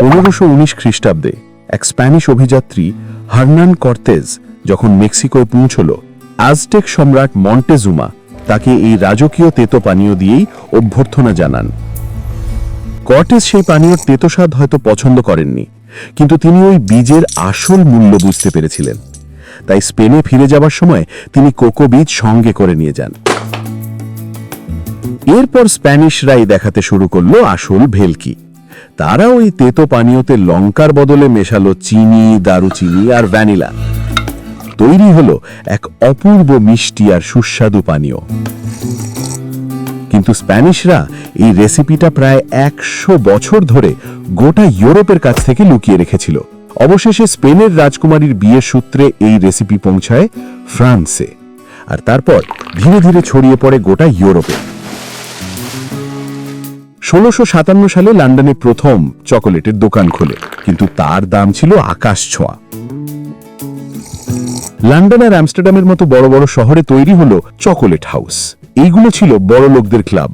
1519 খ্রিস্টাব্দে এক Spanish অভিযাত্রী Hernan কর্তেজ যখন মেক্সিকোয় পৌঁছল, আজটেক সম্রাট মন্টেজুমা তাকে এই রাজকীয় তেতো পানীয় দিয়েই অভ্যর্থনা জানান। কর্টেজ সেই পানীয়র তেতো স্বাদ হয়তো পছন্দ করেননি, কিন্তু তিনি ওই বীজের আসল মূল্য বুঝতে পেরেছিলেন। তাই স্পেনে ফিরে যাবার সময় তিনি কোকো বীজ সঙ্গে করে নিয়ে যান। এরপর স্প্যানিশরাই দেখাতে শুরু করলো আসল ভেলকি। তারা ওই তেতো পানীয়তে লঙ্কার বদলে মেশালো চিনি, দারুচিনি আর ভ্যানিলা। তৈরি হলো এক অপূর্ব মিষ্টি আর সুস্বাদু পানীয়। কিন্তু স্প্যানিশরা এই রেসিপিটা প্রায় 100 বছর ধরে গোটা ইউরোপের কাছ থেকে লুকিয়ে রেখেছিল। অবশেষে স্পেনের রাজকুমারীর বিয়ের সূত্রে এই রেসিপি পৌঁছায় ফ্রান্সে, আর তারপর ধীরে ধীরে ছড়িয়ে পড়ে গোটা ইউরোপে। 1657 সালে লন্ডনে প্রথম চকোলেটের দোকান খোলে, কিন্তু তার দাম ছিল আকাশ ছোঁয়া। লন্ডন আর আমস্টারডামের মতো বড় বড় শহরে তৈরি হলো চকোলেট হাউস। এইগুলো ছিল বড় লোকদের ক্লাব।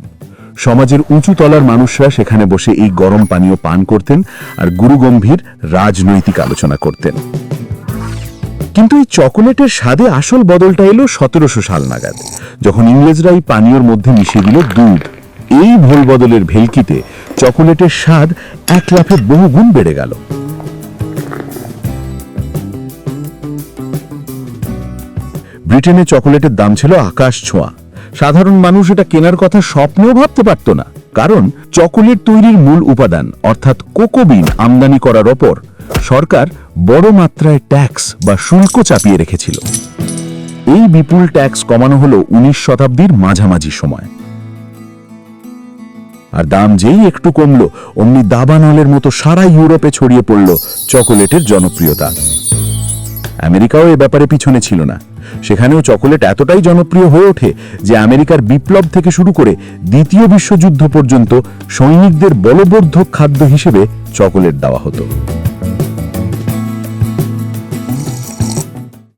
সমাজের উঁচু তলার মানুষরা সেখানে বসে এই গরম পানীয় পান করতেন আর গুরুগম্ভীর রাজনৈতিক আলোচনা করতেন। কিন্তু এই চকোলেটের স্বাদে আসল বদলটা এলো 1700 সাল নাগাদ, যখন ইংরেজরা এই পানীয়র মধ্যে মিশিয়ে দিল দুধ। এই ভোল বদলের ভেলকিতে চকোলেটের স্বাদ এক লাফে বহুগুণ বেড়ে গেল। ব্রিটেনে চকোলেটের দাম ছিল আকাশ ছোঁয়া। সাধারণ মানুষ এটা কেনার কথা স্বপ্নেও ভাবতে পারত না, কারণ চকোলেট তৈরির মূল উপাদান অর্থাৎ কোকো বিন আমদানি করার ওপর সরকার বড় মাত্রায় ট্যাক্স বা শুল্ক চাপিয়ে রেখেছিল। এই বিপুল ট্যাক্স কমানো হলো 19 শতাব্দীর মাঝামাঝি সময়। আর দাম যেই একটু কমলো, অমনি দাবানলের মতো সারা ইউরোপে ছড়িয়ে পড়ল চকোলেটের জনপ্রিয়তা। আমেরিকাও এ ব্যাপারে পিছনে ছিল না। সেখানেও চকোলেট এতটাই জনপ্রিয় হয়ে ওঠে যে আমেরিকার বিপ্লব থেকে শুরু করে দ্বিতীয় বিশ্বযুদ্ধ পর্যন্ত সৈনিকদের বলবর্ধক খাদ্য হিসেবে চকোলেট দেওয়া হতো।